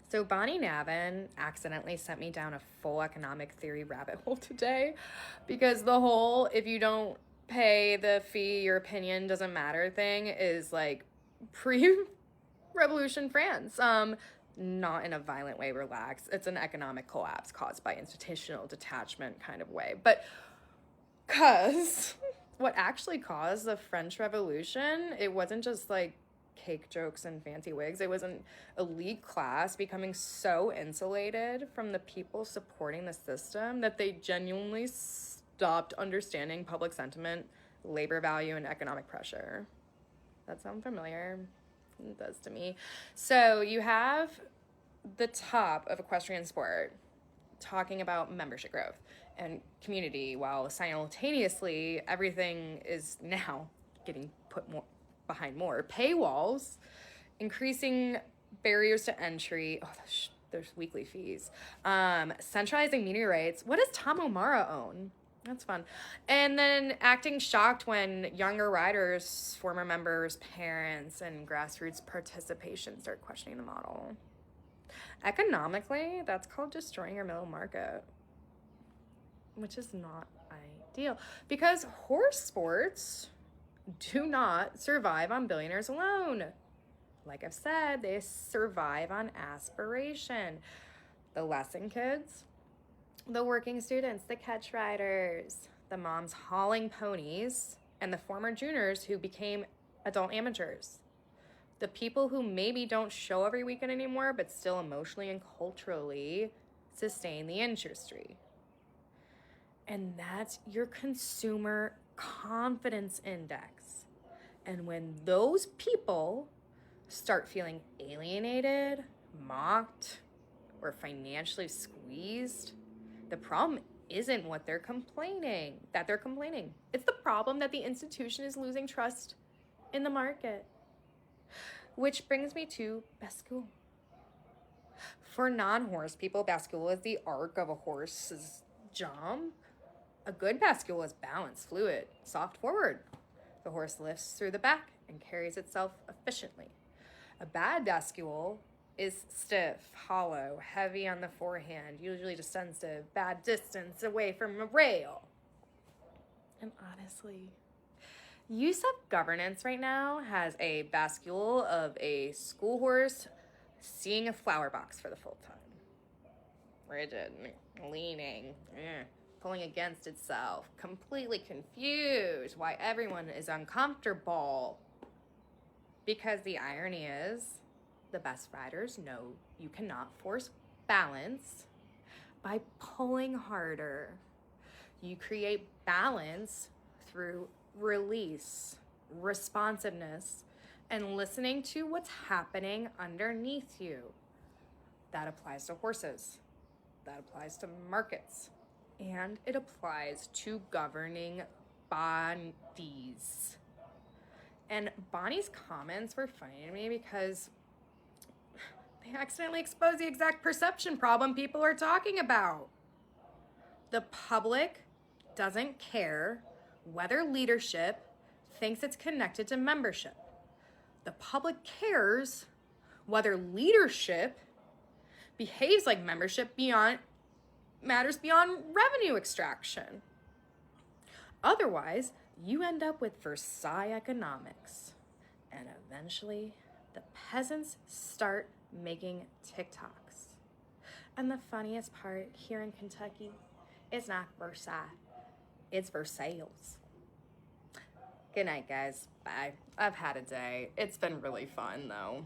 So Bonnie Navin accidentally sent me down a full economic theory rabbit hole today because the whole if you don't pay the fee, your opinion doesn't matter thing is like pre-revolution France. Not in a violent way, relax. It's an economic collapse caused by institutional detachment kind of way. But because what actually caused the French Revolution, it wasn't just like cake jokes and fancy wigs. It was an elite class becoming so insulated from the people supporting the system that they genuinely stopped understanding public sentiment, labor value, and economic pressure. That sound familiar? It does to me. So you have the top of equestrian sport talking about membership growth and community, while simultaneously everything is now getting put more behind more paywalls, increasing barriers to entry. Oh, there's weekly fees, centralizing media rights. What does Tom O'Mara own? That's fun. And then acting shocked when younger riders, former members, parents, and grassroots participation start questioning the model. Economically, that's called destroying your middle market, which is not ideal because horse sports do not survive on billionaires alone. Like I've said, they survive on aspiration. The lesson kids, the working students, the catch riders, the moms hauling ponies, and the former juniors who became adult amateurs. The people who maybe don't show every weekend anymore, but still emotionally and culturally sustain the industry. And that's your consumer confidence index. And when those people start feeling alienated, mocked, or financially squeezed, the problem isn't what they're complaining. It's the problem that the institution is losing trust in the market. Which brings me to bascule. For non-horse people, bascule is the arc of a horse's jump. A good bascule is balanced, fluid, soft forward. The horse lifts through the back and carries itself efficiently. A bad bascule is stiff, hollow, heavy on the forehand, usually descends to bad distance away from a rail. And honestly, USEF governance right now has a bascule of a school horse seeing a flower box for the full time. Rigid, leaning, pulling against itself, completely confused why everyone is uncomfortable. Because the irony is, the best riders know you cannot force balance by pulling harder. You create balance through release, responsiveness, and listening to what's happening underneath you. That applies to horses. That applies to markets. And it applies to governing bodies. And Bonnie's comments were funny to me because they accidentally exposed the exact perception problem people are talking about. The public doesn't care whether leadership thinks it's connected to membership. The public cares whether leadership behaves like membership matters beyond revenue extraction. Otherwise, you end up with Versailles economics. And eventually, the peasants start making TikToks. And the funniest part here in Kentucky is not Versailles. It's Versailles. Good night, guys. Bye. I've had a day. It's been really fun, though.